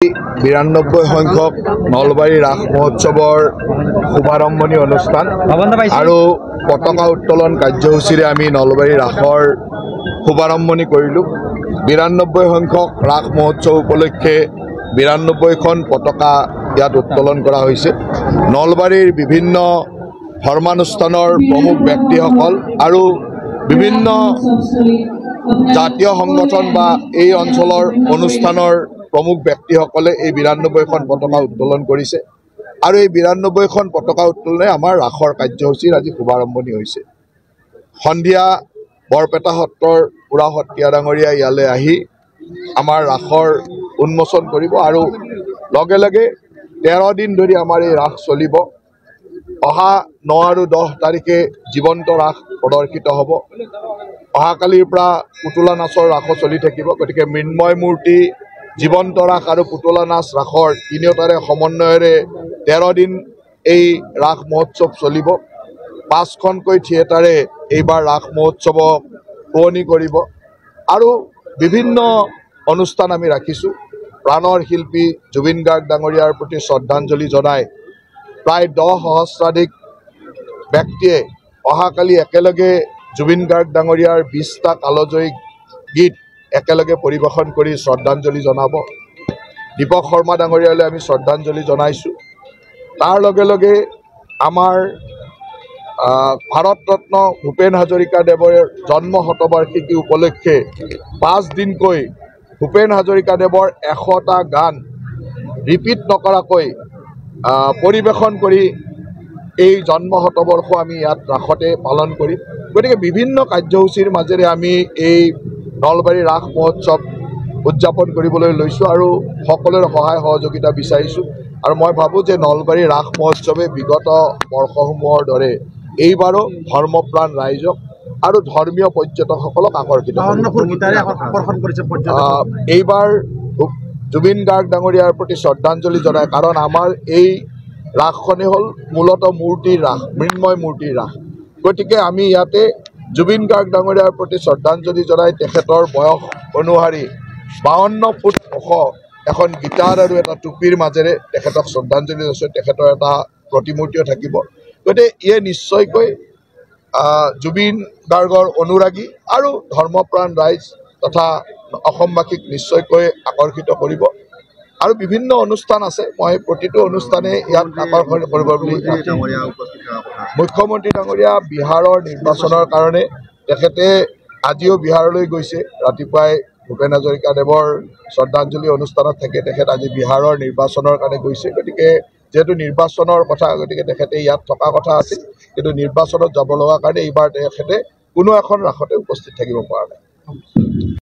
92 সংখ্যক নলবাৰী ৰাস মহোৎসৱৰ শুভাৰম্ভণি অনুষ্ঠান আৰু পতাকা উত্তোলন কাৰ্যসূচীৰে আমি নলবাৰী ৰাসৰ শুভাৰম্ভণি কৰিলোঁ। 92 সংখ্যক ৰাস মহোৎসৱ উপলক্ষে 92খন পতাকা ইয়াত উত্তোলন কৰা হৈছে। নলবাৰীৰ বিভিন্ন ধৰ্মানুষ্ঠানৰ প্ৰমুখ ব্যক্তিসকল আৰু বিভিন্ন জাতীয় সংগঠন বা এই অঞ্চলৰ অনুষ্ঠানৰ প্ৰমুখ ব্যক্তিসকলে এই 92খন পতাকা উত্তোলন কৰিছে আৰু এই 92খন পতাকা উত্তোলনে আমাৰ ৰাসৰ কাৰ্যসূচীৰ আজি শুভাৰম্ভণি হৈছে। সন্ধিয়া বৰপেটা সত্ৰৰ পুৰা সত্ৰীয়া ডাঙৰীয়া ইয়ালৈ আহি আমাৰ ৰাসৰ উন্মোচন কৰিব আৰু লগে লগে 13 দিন ধৰি আমাৰ এই ৰাস চলিব। অহা 9 আৰু 10 তাৰিখে জীৱন্ত ৰাস প্ৰদৰ্শিত হ'ব। অহাকালিৰ পৰা পুতলা নাচৰ ৰাসো চলি থাকিব। গতিকে মৃন্ময় মূৰ্তি, জীৱন্ত ৰাস আৰু পুতলা নাচ ৰাসৰ তিনিওটাৰে সমন্বয়েৰে 13 দিন এই ৰাস মহোৎসৱ চলিব। 5খনকৈ থিয়েটাৰে এইবাৰ ৰাস মহোৎসৱক শুৱনি কৰিব আৰু বিভিন্ন অনুষ্ঠান আমি ৰাখিছোঁ। প্ৰাণৰ শিল্পী জুবিন গাৰ্গ ডাঙৰীয়াৰ প্ৰতি শ্ৰদ্ধাঞ্জলি জনাই প্ৰায় 10 সহস্ৰাধিক ব্যক্তিয়ে অহাকালি একেলগে জুবিন গাৰ্গ ডাঙৰীয়াৰ 20টা কালজয়ী গীত একেলগে পৰিৱেশন কৰি শ্ৰদ্ধাঞ্জলি জনাব। দীপক শৰ্মা ডাঙৰীয়ালৈ আমি শ্ৰদ্ধাঞ্জলি জনাইছোঁ। তাৰ লগে লগে আমাৰ ভাৰত ৰত্ন ভূপেন হাজৰিকাদেৱৰ জন্ম শতবাৰ্ষিকী উপলক্ষে 5 দিনকৈ ভূপেন হাজৰিকাদেৱৰ 100টা গান ৰিপিট নকৰাকৈ পৰিৱেশন কৰি এই জন্ম শতবৰ্ষ আমি ইয়াত ৰাসতে পালন কৰিম। গতিকে বিভিন্ন কাৰ্যসূচীৰ মাজেৰে আমি এই নলবাৰী ৰাস মহোৎসৱ উদযাপন কৰিবলৈ লৈছোঁ আৰু সকলোৰে সহায় সহযোগিতা বিচাৰিছোঁ। আৰু মই ভাবোঁ যে নলবাৰী ৰাস মহোৎসৱে বিগত বৰ্ষসমূহৰ দৰে এইবাৰো ধৰ্মপ্ৰাণ ৰাইজক আৰু ধৰ্মীয় পৰ্যটকসকলক আকৰ্ষিত কৰিব। এইবাৰ জুবিন গাৰ্গ ডাঙৰীয়াৰ প্ৰতি শ্ৰদ্ধাঞ্জলি জনায়, কাৰণ আমাৰ এই ৰাসখনেই হ'ল মূলতঃ মূৰ্তিৰ ৰাস, মৃন্ময় মূৰ্তিৰ ৰাস। গতিকে আমি ইয়াতে জুবিন গাৰ্গ ডাঙৰীয়াৰ প্ৰতি শ্ৰদ্ধাঞ্জলি জনাই তেখেতৰ বয়স অনুসৰি 52 ফুট ওখ এখন গীটাৰ আৰু এটা টুপিৰ মাজেৰে তেখেতক শ্ৰদ্ধাঞ্জলি দিছোঁ। তেখেতৰ এটা প্ৰতিমূৰ্তিও থাকিব। গতিকে ইয়ে নিশ্চয়কৈ জুবিন গাৰ্গৰ অনুৰাগী আৰু ধৰ্মপ্ৰাণ ৰাইজ তথা অসমবাসীক নিশ্চয়কৈ আকৰ্ষিত কৰিব। আৰু বিভিন্ন অনুষ্ঠান আছে, মই প্ৰতিটো অনুষ্ঠানে ইয়াত আকৰ্ষণ কৰিব বুলি মুখ্যমন্ত্ৰী ডাঙৰীয়া বিহাৰৰ নিৰ্বাচনৰ কাৰণে তেখেতে আজিও বিহাৰলৈ গৈছে। ৰাতিপুৱাই ভূপেন হাজৰিকাদেৱৰ শ্ৰদ্ধাঞ্জলি অনুষ্ঠানত থাকে তেখেত আজি বিহাৰৰ নিৰ্বাচনৰ কাৰণে গৈছে। গতিকে যিহেতু নিৰ্বাচনৰ কথা, গতিকে তেখেতে ইয়াত থকা কথা আছিল, কিন্তু নিৰ্বাচনত যাব লগা কাৰণে এইবাৰ তেখেতে কোনো এখন ৰাসতে উপস্থিত থাকিব পৰা নাই।